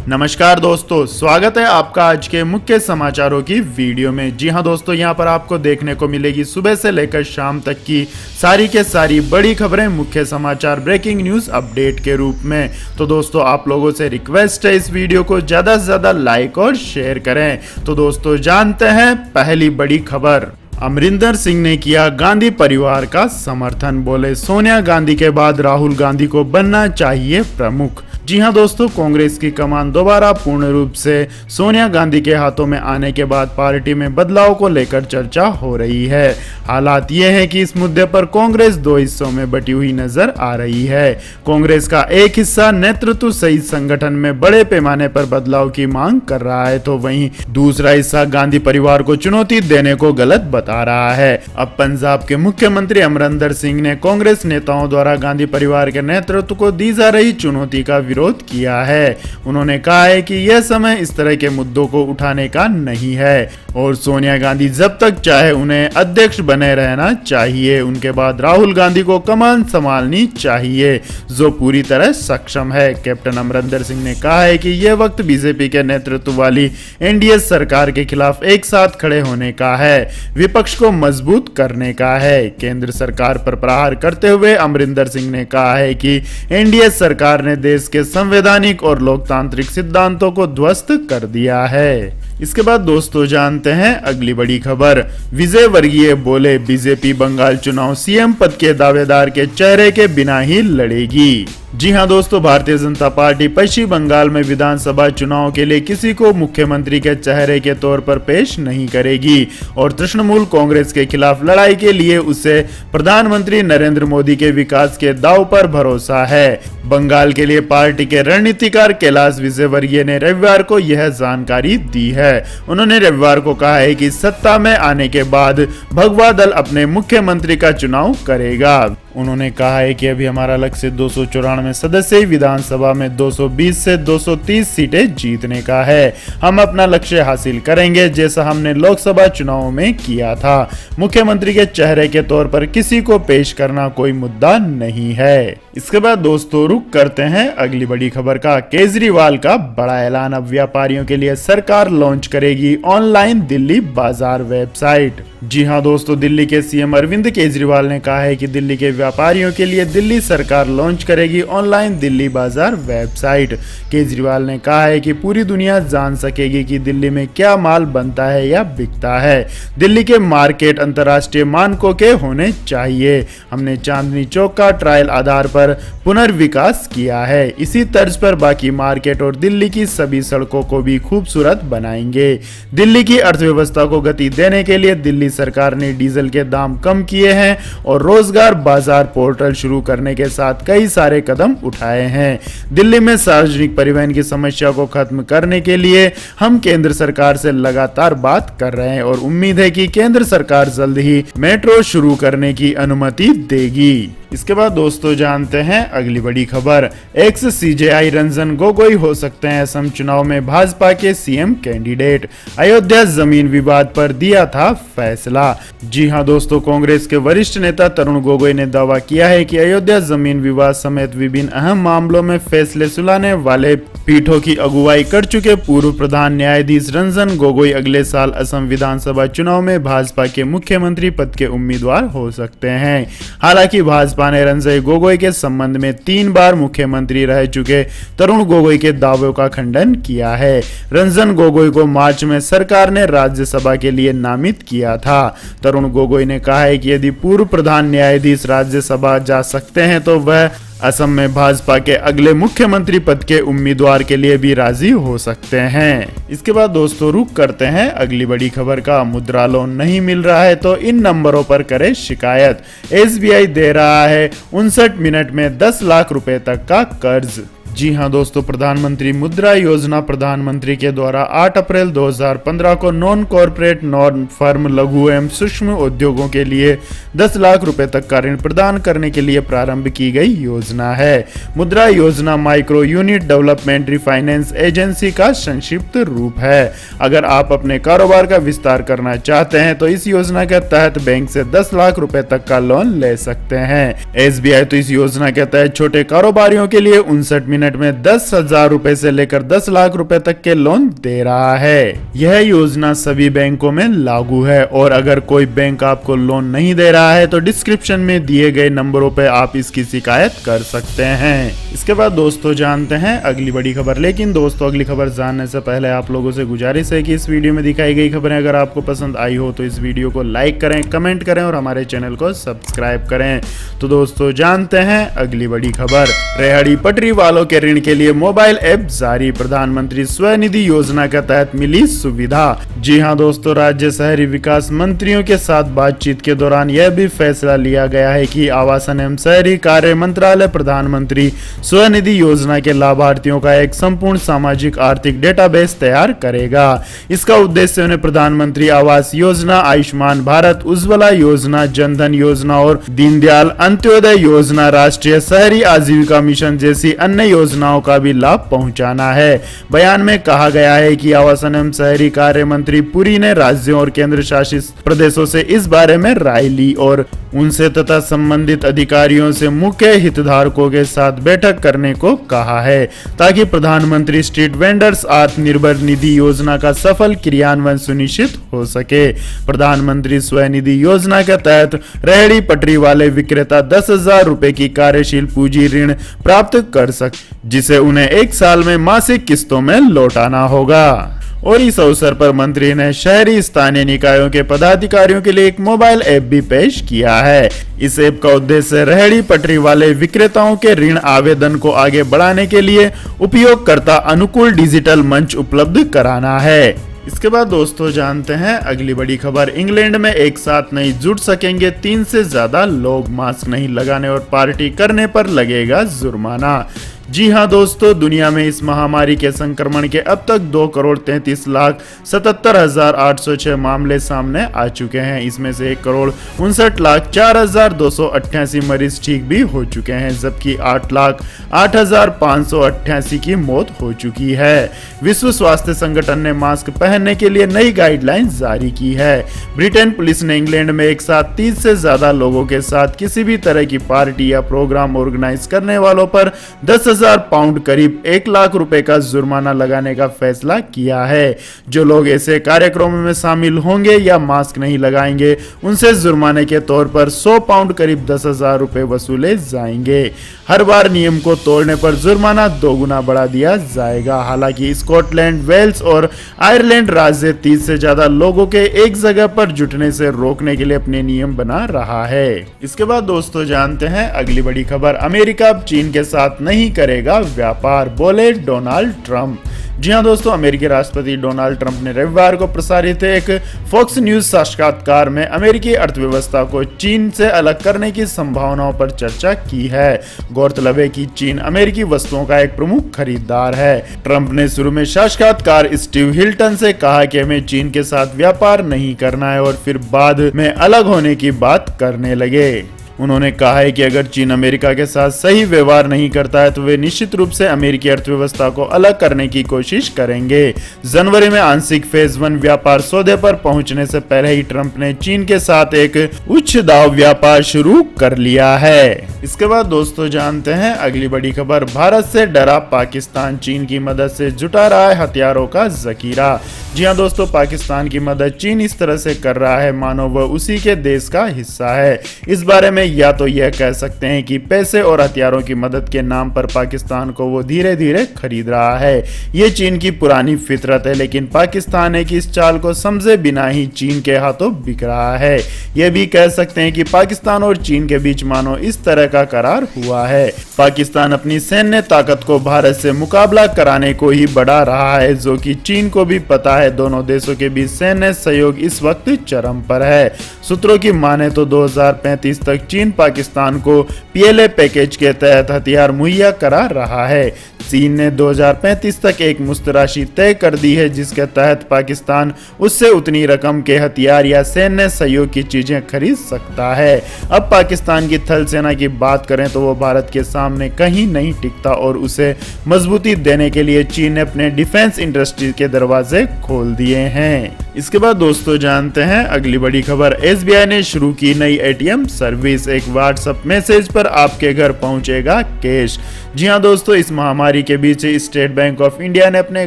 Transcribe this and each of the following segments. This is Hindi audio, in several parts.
नमस्कार दोस्तों, स्वागत है आपका आज के मुख्य समाचारों की वीडियो में। जी हां दोस्तों, यहां पर आपको देखने को मिलेगी सुबह से लेकर शाम तक की सारी के सारी बड़ी खबरें, मुख्य समाचार, ब्रेकिंग न्यूज अपडेट के रूप में। तो दोस्तों, आप लोगों से रिक्वेस्ट है इस वीडियो को ज्यादा से ज्यादा लाइक और शेयर करें। तो दोस्तों, जानते हैं पहली बड़ी खबर। अमरिंदर सिंह ने किया गांधी परिवार का समर्थन, बोले सोनिया गांधी के बाद राहुल गांधी को बनना चाहिए प्रमुख। जी हां दोस्तों, कांग्रेस की कमान दोबारा पूर्ण रूप से सोनिया गांधी के हाथों में आने के बाद पार्टी में बदलाव को लेकर चर्चा हो रही है। हालात ये है कि इस मुद्दे पर कांग्रेस दो हिस्सों में बटी हुई नजर आ रही है। कांग्रेस का एक हिस्सा नेतृत्व सहित संगठन में बड़े पैमाने पर बदलाव की मांग कर रहा है, तो वहीं दूसरा हिस्सा गांधी परिवार को चुनौती देने को गलत बता रहा है। अब पंजाब के मुख्यमंत्री अमरिंदर सिंह ने कांग्रेस नेताओं द्वारा गांधी परिवार के नेतृत्व को दी जा रही चुनौती का विरोध किया है। उन्होंने कहा है कि यह समय इस तरह के मुद्दों को उठाने का नहीं है और सोनिया गांधी जब तक चाहे उन्हें अध्यक्ष बने रहना चाहिए। उनके बाद राहुल गांधी को कमान संभालनी चाहिए, जो पूरी तरह सक्षम है। कैप्टन अमरिंदर सिंह ने कहा है कि यह वक्त बीजेपी के नेतृत्व वाली एनडीए सरकार के खिलाफ एक साथ खड़े होने का है, विपक्ष को मजबूत करने का है। केंद्र सरकार पर प्रहार करते हुए अमरिंदर सिंह ने कहा है कि एनडीए सरकार ने देश के संवैधानिक और लोकतांत्रिक सिद्धांतों को ध्वस्त कर दिया है। इसके बाद दोस्तों, जानते हैं अगली बड़ी खबर। विजय वर्गीय बोले बीजेपी बंगाल चुनाव सीएम पद के दावेदार के चेहरे के बिना ही लड़ेगी। जी हां दोस्तों, भारतीय जनता पार्टी पश्चिम बंगाल में विधानसभा चुनाव के लिए किसी को मुख्यमंत्री के चेहरे के तौर पर पेश नहीं करेगी और तृणमूल कांग्रेस के खिलाफ लड़ाई के लिए उसे प्रधानमंत्री नरेंद्र मोदी के विकास के दाव पर भरोसा है। बंगाल के लिए पार्टी के रणनीतिकार कैलाश विजयवर्गीय ने रविवार को यह जानकारी दी है। उन्होंने रविवार को कहा है कि सत्ता में आने के बाद भगवा दल अपने मुख्यमंत्री का चुनाव करेगा। उन्होंने कहा है कि अभी हमारा लक्ष्य 294 सदस्य विधानसभा में 220 से 230 सीटें जीतने का है। हम अपना लक्ष्य हासिल करेंगे जैसा हमने लोकसभा चुनाव में किया था। मुख्यमंत्री के चेहरे के तौर पर किसी को पेश करना कोई मुद्दा नहीं है। इसके बाद दोस्तों, रुक करते हैं अगली बड़ी खबर का। केजरीवाल का बड़ा ऐलान, अब व्यापारियों के लिए सरकार लॉन्च करेगी ऑनलाइन दिल्ली बाजार वेबसाइट। जी हां दोस्तों, दिल्ली के सीएम अरविंद केजरीवाल ने कहा है कि दिल्ली के व्यापारियों के लिए दिल्ली सरकार लॉन्च करेगी ऑनलाइन दिल्ली बाजार वेबसाइट। केजरीवाल ने कहा है कि पूरी दुनिया जान सकेगी कि दिल्ली में क्या माल बनता है या बिकता है। दिल्ली के मार्केट अंतर्राष्ट्रीय मानकों के होने चाहिए। हमने चांदनी चौक का ट्रायल आधार पर पुनर्विकास किया है। इसी तर्ज पर बाकी मार्केट और दिल्ली की सभी सड़कों को भी खूबसूरत बनाएंगे। दिल्ली की अर्थव्यवस्था को गति देने के लिए दिल्ली सरकार ने डीजल के दाम कम किए हैं और रोजगार बाजार पोर्टल शुरू करने के साथ कई सारे कदम उठाए हैं। दिल्ली में सार्वजनिक परिवहन की समस्या को खत्म करने के लिए हम केंद्र सरकार से लगातार बात कर रहे हैं और उम्मीद है कि केंद्र सरकार जल्द ही मेट्रो शुरू करने की अनुमति देगी। इसके बाद दोस्तों, जानते हैं अगली बड़ी खबर। एक्स सीजेआई रंजन गोगोई हो सकते हैं असम चुनाव में भाजपा के सीएम कैंडिडेट। अयोध्या जमीन विवाद पर दिया था फैसला। जी हां दोस्तों, कांग्रेस के वरिष्ठ नेता तरुण गोगोई ने दावा किया है कि अयोध्या जमीन विवाद समेत विभिन्न अहम मामलों में फैसले सुनाने वाले पीठों की अगुवाई कर चुके पूर्व प्रधान न्यायाधीश रंजन गोगोई अगले साल असम विधानसभा चुनाव में भाजपा के मुख्यमंत्री पद के उम्मीदवार हो सकते हैं। हालांकि भाजपा ने रंजन गोगोई के संबंध में 3 बार मुख्यमंत्री रह चुके तरुण गोगोई के दावों का खंडन किया है। रंजन गोगोई को मार्च में सरकार ने राज्यसभा के लिए नामित किया था। तरुण गोगोई ने कहा है कि यदि पूर्व प्रधान न्यायाधीश राज्यसभा जा सकते हैं तो वह असम में भाजपा के अगले मुख्यमंत्री पद के उम्मीदवार के लिए भी राजी हो सकते हैं। इसके बाद दोस्तों, रुक करते हैं अगली बड़ी खबर का। मुद्रा लोन नहीं मिल रहा है तो इन नंबरों पर करें शिकायत। एसबीआई दे रहा है 59 मिनट में 10 लाख रुपए तक का कर्ज। जी हां दोस्तों, प्रधानमंत्री मुद्रा योजना प्रधानमंत्री के द्वारा 8 अप्रैल 2015 को नॉन कॉर्पोरेट नॉन फर्म लघु एवं सूक्ष्म उद्योगों के लिए 10 लाख रुपए तक का ऋण प्रदान करने के लिए प्रारंभ की गई योजना है। मुद्रा योजना micro unit development refinance agency का संक्षिप्त रूप है। अगर आप अपने कारोबार का विस्तार करना चाहते हैं तो इस योजना के तहत बैंक से 10 लाख रुपए तक का लोन ले सकते हैं। एसबीआई तो इस योजना के तहत छोटे कारोबारियों के लिए 59 मिनट में 10,000 रुपए से लेकर 10 लाख रुपए तक के लोन दे रहा है। यह योजना सभी बैंकों में लागू है और अगर कोई बैंक आपको लोन नहीं दे रहा है तो डिस्क्रिप्शन में दिए गए नंबरों पे आप इसकी शिकायत कर सकते हैं। इसके बाद दोस्तों जानते हैं अगली बड़ी खबर। लेकिन दोस्तों अगली खबर जानने से पहले आप लोगों से गुजारिश है कि इस वीडियो में दिखाई गई खबरें अगर आपको पसंद आई हो तो इस वीडियो को लाइक करें, कमेंट करें और हमारे चैनल को सब्सक्राइब करें। तो दोस्तों जानते हैं अगली बड़ी खबर। रेहड़ी पटरी वालों के ऋण के लिए मोबाइल ऐप जारी, प्रधानमंत्री स्वनिधि योजना के तहत मिली सुविधा। जी हां दोस्तों, राज्य शहरी विकास मंत्रियों के साथ बातचीत के दौरान यह भी फैसला लिया गया है कि आवासन एवं शहरी कार्य मंत्रालय प्रधानमंत्री स्वनिधि योजना के लाभार्थियों का एक संपूर्ण सामाजिक आर्थिक डेटाबेस तैयार करेगा। इसका उद्देश्य उन्हें प्रधानमंत्री आवास योजना, आयुष्मान भारत, उज्ज्वला योजना, जनधन योजना और दीनदयाल अंत्योदय योजना, राष्ट्रीय शहरी आजीविका मिशन जैसी अन्य योजनाओं का भी लाभ पहुंचाना है। बयान में कहा गया है कि आवासन एवं शहरी कार्य मंत्री पुरी ने राज्यों और केंद्र शासित प्रदेशों से इस बारे में राय ली और उनसे तथा संबंधित अधिकारियों से मुख्य हितधारकों के साथ बैठक करने को कहा है ताकि प्रधानमंत्री स्ट्रीट वेंडर्स आत्मनिर्भर निधि योजना का सफल क्रियान्वयन सुनिश्चित हो सके। प्रधानमंत्री स्वनिधि योजना के तहत रेहड़ी पटरी वाले विक्रेता 10,000 रुपए की कार्यशील पूंजी ऋण प्राप्त कर सकते, जिसे उन्हें एक साल में मासिक किस्तों में लौटाना होगा। और इस अवसर पर मंत्री ने शहरी स्थानीय निकायों के पदाधिकारियों के लिए एक मोबाइल ऐप भी पेश किया है। इस ऐप का उद्देश्य रेहड़ी पटरी वाले विक्रेताओं के ऋण आवेदन को आगे बढ़ाने के लिए उपयोगकर्ता अनुकूल डिजिटल मंच उपलब्ध कराना है। इसके बाद दोस्तों जानते हैं अगली बड़ी खबर। इंग्लैंड में एक साथ नहीं जुट सकेंगे 3 से ज्यादा लोग, मास्क नहीं लगाने और पार्टी करने पर लगेगा जुर्माना। जी हां दोस्तों, दुनिया में इस महामारी के संक्रमण के अब तक 2,33,77,806 मामले सामने आ चुके हैं। इसमें से 1,59,04,288 मरीज ठीक भी हो चुके हैं, जबकि 8,08,588 की मौत हो चुकी है। विश्व स्वास्थ्य संगठन ने मास्क पहनने के लिए नई गाइडलाइन जारी की है। ब्रिटेन पुलिस ने इंग्लैंड में एक साथ 30 से ज्यादा लोगों के साथ किसी भी तरह की पार्टी या प्रोग्राम ऑर्गेनाइज करने वालों पर 10,000 पाउंड करीब 1 लाख रुपए का जुर्माना लगाने का फैसला किया है। जो लोग ऐसे कार्यक्रमों में शामिल होंगे या मास्क नहीं लगाएंगे उनसे जुर्माने के तौर पर 100 पाउंड करीब 10,000 रुपए वसूले जाएंगे। हर बार नियम को तोड़ने पर जुर्माना 2 गुना बढ़ा दिया जाएगा। हालांकि स्कॉटलैंड, वेल्स और आयरलैंड राज्य 30 से ज्यादा लोगों के एक जगह पर जुटने से रोकने के लिए अपने नियम बना रहा है। इसके बाद दोस्तों जानते हैं अगली बड़ी खबर। अमेरिका अब चीन के साथ नहीं करेगा व्यापार, बोले डोनाल्ड ट्रंप। जी हां दोस्तों, अमेरिकी राष्ट्रपति डोनाल्ड ट्रंप ने रविवार को प्रसारित एक फॉक्स न्यूज साक्षात्कार में अमेरिकी अर्थव्यवस्था को चीन से अलग करने की संभावनाओं पर चर्चा की है। गौरतलब है कि चीन अमेरिकी वस्तुओं का एक प्रमुख खरीदार है। ट्रंप ने शुरू में साक्षात्कार स्टीव हिल्टन से कहा कि हमें चीन के साथ व्यापार नहीं करना है और फिर बाद में अलग होने की बात करने लगे। उन्होंने कहा है कि अगर चीन अमेरिका के साथ सही व्यवहार नहीं करता है तो वे निश्चित रूप से अमेरिकी अर्थव्यवस्था को अलग करने की कोशिश करेंगे। जनवरी में आंशिक फेज 1 व्यापार सौदे पर पहुंचने से पहले ही ट्रंप ने चीन के साथ एक उच्च दाव व्यापार शुरू कर लिया है। इसके बाद दोस्तों जानते हैं अगली बड़ी खबर। भारत से डरा पाकिस्तान, चीन की मदद से जुटा रहा है हथियारों का जखीरा। जी हां दोस्तों, पाकिस्तान की मदद चीन इस तरह से कर रहा है मानो वह उसी के देश का हिस्सा है। इस बारे में या तो यह कह सकते हैं कि पैसे और हथियारों की मदद के नाम पर पाकिस्तान को वो धीरे धीरे खरीद रहा है। ये चीन की पुरानी फितरत है, लेकिन पाकिस्तान है कि इस चाल को समझे बिना ही चीन के हाथों बिक रहा है। यह भी कह सकते हैं कि पाकिस्तान और चीन के बीच मानो इस तरह का करार हुआ है। पाकिस्तान अपनी सैन्य ताकत को भारत से मुकाबला कराने को ही बढ़ा रहा है, जो कि चीन को भी पता है। दोनों देशों के बीच सैन्य सहयोग इस वक्त चरम पर है। सूत्रों की माने तो 2035 तक चीन पाकिस्तान को पीएलए पैकेज के तहत हथियार मुहैया करा रहा है। चीन ने 2035 तक एक मुफ्त राशि तय कर दी है, जिसके तहत पाकिस्तान उससे उतनी रकम के हथियार या सैन्य सहयोग की चीजें खरीद सकता है। अब पाकिस्तान की थल सेना की बात करें तो वो भारत के सामने कहीं नहीं टिकता और उसे मजबूती देने के लिए चीन ने अपने डिफेंस इंडस्ट्री के दरवाजे खोल दिए हैं। इसके बाद दोस्तों जानते हैं अगली बड़ी खबर। एसबीआई ने शुरू की नई एटीएम सर्विस। एक व्हाट्सएप मैसेज पर आपके घर पहुंचेगा कैश। जी हां दोस्तों, इस महामारी के बीच स्टेट बैंक ऑफ इंडिया ने अपने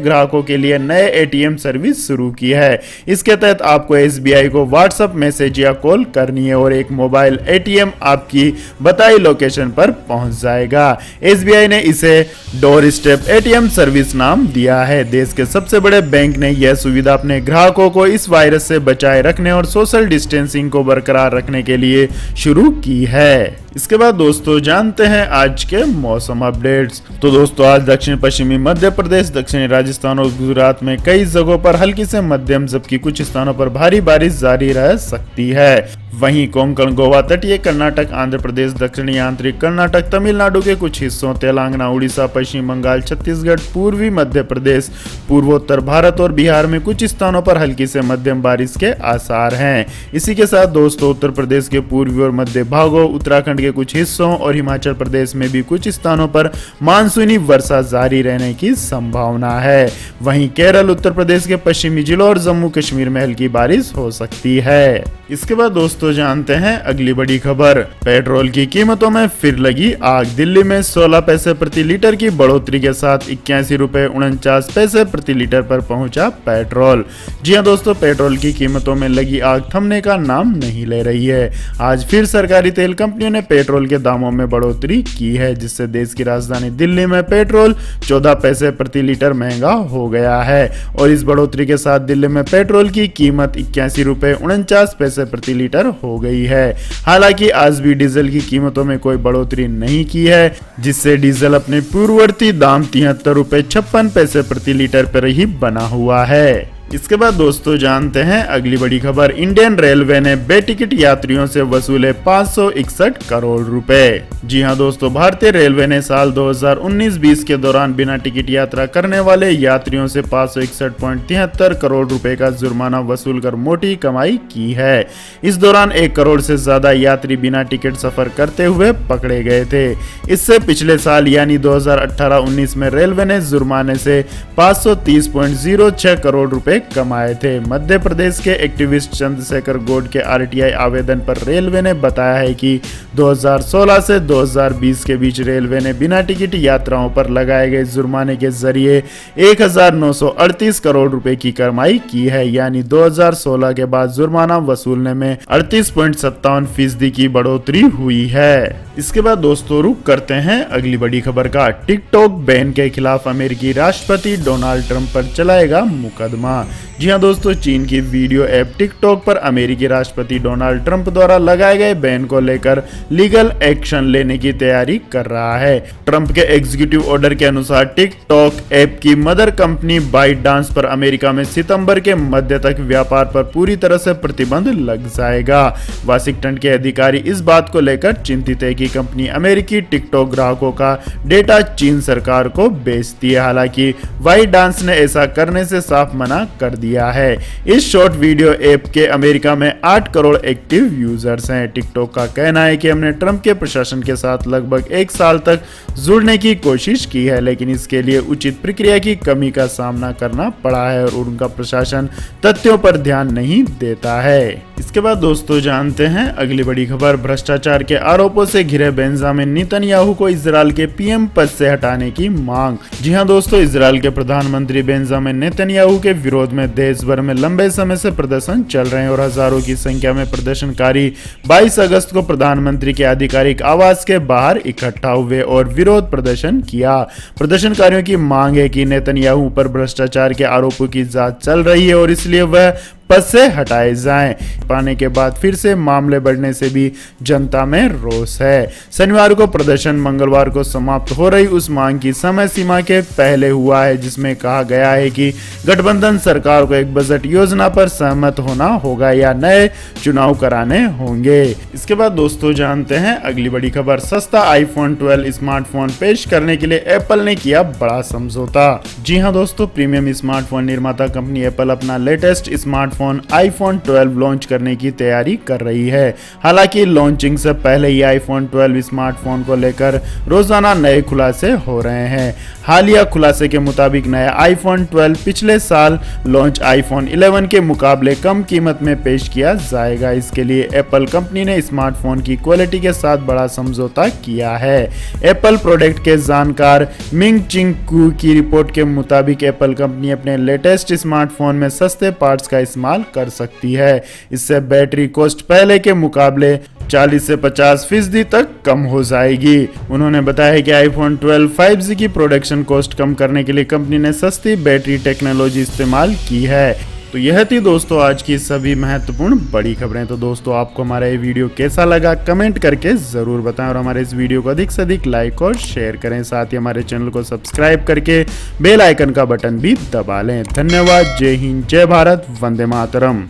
ग्राहकों के लिए नए एटीएम सर्विस शुरू की है। इसके तहत आपको एसबीआई को व्हाट्सएप मैसेज या कॉल करनी है और एक मोबाइल एटीएम आपकी बताई लोकेशन पर पहुंच जाएगा। एसबीआई ने इसे डोर स्टेप एटीएम सर्विस नाम दिया है। देश के सबसे बड़े बैंक ने यह सुविधा अपने ग्राहकों को इस वायरस से बचाए रखने और सोशल डिस्टेंसिंग को बरकरार रखने के लिए शुरू की है। इसके बाद दोस्तों जानते हैं आज के मौसम अपडेट्स। तो दोस्तों आज दक्षिण पश्चिमी मध्य प्रदेश, दक्षिणी राजस्थान और गुजरात में कई जगहों पर हल्की से मध्यम जबकि कुछ स्थानों पर भारी बारिश जारी रह सकती है। वहीं कोंकण, गोवा, तटीय कर्नाटक, आंध्र प्रदेश, दक्षिणी आंतरिक कर्नाटक, तमिलनाडु के कुछ हिस्सों, तेलंगाना, उड़ीसा, पश्चिम बंगाल, छत्तीसगढ़, पूर्वी मध्य प्रदेश, पूर्वोत्तर भारत और बिहार में कुछ स्थानों पर हल्की से मध्यम बारिश के आसार हैं। इसी के साथ दोस्तों उत्तर प्रदेश के पूर्वी और मध्य भागों, उत्तराखंड के कुछ हिस्सों और हिमाचल प्रदेश में भी कुछ स्थानों पर मानसूनी वर्षा जारी रहने की संभावना है। वहीं केरल, उत्तर प्रदेश के पश्चिमी जिलों और जम्मू कश्मीर में हल्की बारिश हो सकती है। इसके बाद दोस्तों जानते हैं अगली बड़ी खबर। पेट्रोल की कीमतों में फिर लगी आग। दिल्ली में 16 पैसे प्रति लीटर की बढ़ोतरी के साथ 81 रुपए 49 पैसे प्रति लीटर पर पहुंचा पेट्रोल। जी हां दोस्तों, पेट्रोल की कीमतों में लगी आग थमने का नाम नहीं ले रही है। आज फिर सरकारी तेल कंपनियों ने पेट्रोल के दामों में बढ़ोतरी की है, जिससे देश की राजधानी दिल्ली में पेट्रोल 14 पैसे प्रति लीटर महंगा हो गया है। और इस बढ़ोतरी के साथ दिल्ली में पेट्रोल की कीमत 81 रुपए 49 पैसे प्रति लीटर हो गई है। हालांकि आज भी डीजल की कीमतों में कोई बढ़ोतरी नहीं की है, जिससे डीजल अपने पूर्ववर्ती दाम 73 रुपए 56 पैसे प्रति लीटर पर ही बना हुआ है। इसके बाद दोस्तों जानते हैं अगली बड़ी खबर। इंडियन रेलवे ने बेटिकट यात्रियों से वसूले 561 करोड़ रुपए। जी हां दोस्तों, भारतीय रेलवे ने साल 2019-20 के दौरान बिना टिकट यात्रा करने वाले यात्रियों से 561.73 करोड़ रुपए का जुर्माना वसूल कर मोटी कमाई की है। इस दौरान 1 करोड़ से ज्यादा यात्री बिना टिकट सफर करते हुए पकड़े गए थे। इससे पिछले साल यानी 2018-19 में रेलवे ने जुर्माने से 530.06 करोड़ रुपए कमाए थे। मध्य प्रदेश के एक्टिविस्ट चंद्रशेखर गौड के आरटीआई आवेदन पर रेलवे ने बताया है कि 2016 से 2020 के बीच रेलवे ने बिना टिकट यात्राओं पर लगाए गए जुर्माने के जरिए 1938 करोड़ रुपए की कमाई की है। यानी 2016 के बाद जुर्माना वसूलने में 38.57% की बढ़ोतरी हुई है। इसके बाद दोस्तों रुक करते हैं अगली बड़ी खबर का। टिकटॉक बैन के खिलाफ अमेरिकी राष्ट्रपति डोनाल्ड ट्रंप पर चलाएगा मुकदमा। जी हां दोस्तों, चीन की वीडियो ऐप टिकटॉक पर अमेरिकी राष्ट्रपति डोनाल्ड ट्रंप द्वारा लगाए गए बैन को लेकर लीगल एक्शन लेने की तैयारी कर रहा है। ट्रंप के एग्जीक्यूटिव ऑर्डर के अनुसार टिकटॉक ऐप की मदर कंपनी बाइटडांस पर अमेरिका में सितंबर के मध्य तक व्यापार पर पूरी तरह से प्रतिबंध लग जाएगा। वाशिंगटन के अधिकारी इस बात को लेकर चिंतित है कि कंपनी अमेरिकी टिकटॉक ग्राहकों का डेटा चीन सरकार को बेचती है। हालांकि बाइटडांस ने ऐसा करने से साफ मना कर दिया है। इस शॉर्ट वीडियो ऐप के अमेरिका में 8 करोड़ एक्टिव यूजर्स हैं। टिकटॉक का कहना है कि हमने ट्रंप के प्रशासन के साथ लगभग 1 साल तक जुड़ने की कोशिश की है, लेकिन इसके लिए उचित प्रक्रिया की कमी का सामना करना पड़ा है और उनका प्रशासन तथ्यों पर ध्यान नहीं देता है। इसके बाद दोस्तों जानते हैं अगली बड़ी खबर। भ्रष्टाचार के आरोपों से घिरे बेंजामिन नेतन्याहू को इजराइल के पीएम पद से हटाने की मांग। जी हां दोस्तों, इजराइल के प्रधानमंत्री बेंजामिन नेतन्याहू के विरोध में देश भर में लंबे समय से प्रदर्शन चल रहे हैं और हजारों की संख्या में प्रदर्शनकारी 22 अगस्त को प्रधानमंत्री के आधिकारिक आवास के बाहर इकट्ठा हुए और विरोध प्रदर्शन किया। प्रदर्शनकारियों की मांग है कि नेतन्याहू पर भ्रष्टाचार के आरोपों की जांच चल रही है और इसलिए वह पद से हटाए जाएं। पाने के बाद फिर से मामले बढ़ने से भी जनता में रोष है। शनिवार को प्रदर्शन मंगलवार को समाप्त हो रही उस मांग की समय सीमा के पहले हुआ है, जिसमें कहा गया है कि गठबंधन सरकार को एक बजट योजना पर सहमत होना होगा या नए चुनाव कराने होंगे। इसके बाद दोस्तों जानते हैं अगली बड़ी खबर। सस्ता iPhone 12 स्मार्टफोन पेश करने के लिए एप्पल ने किया बड़ा समझौता। जी हां दोस्तों, प्रीमियम स्मार्टफोन निर्माता कंपनी एप्पल अपना latest smartphone smartphone iPhone 12 launch करने की तैयारी कर रही है। हालांकि लॉन्चिंग से पहले ही आईफोन 12 स्मार्टफोन को लेकर रोजाना नए खुलासे हो रहे हैं। हालिया खुलासे के मुताबिक नया आईफोन 12 पिछले साल लॉन्च आईफोन 11 के मुकाबले कम कीमत में पेश किया जाएगा। इसके लिए एप्पल कंपनी ने स्मार्टफोन की क्वालिटी के साथ बड़ा समझौता किया है। एप्पल प्रोडक्ट के जानकार मिंग चिंग कू की रिपोर्ट के मुताबिक एप्पल कंपनी अपने लेटेस्ट स्मार्टफोन में सस्ते पार्ट्स का इस्तेमाल कर सकती है। इससे बैटरी कॉस्ट पहले के मुकाबले 40 से 50% तक कम हो जाएगी। उन्होंने बताया कि आईफोन 12 5G की प्रोडक्शन कॉस्ट कम करने के लिए कंपनी ने सस्ती बैटरी टेक्नोलॉजी इस्तेमाल की है। तो यह थी दोस्तों आज की सभी महत्वपूर्ण बड़ी खबरें। तो दोस्तों आपको हमारा ये वीडियो कैसा लगा कमेंट करके ज़रूर बताएं और हमारे इस वीडियो को अधिक से अधिक लाइक और शेयर करें। साथ ही हमारे चैनल को सब्सक्राइब करके बेल आइकन का बटन भी दबा लें। धन्यवाद। जय हिंद, जय भारत, वंदे मातरम।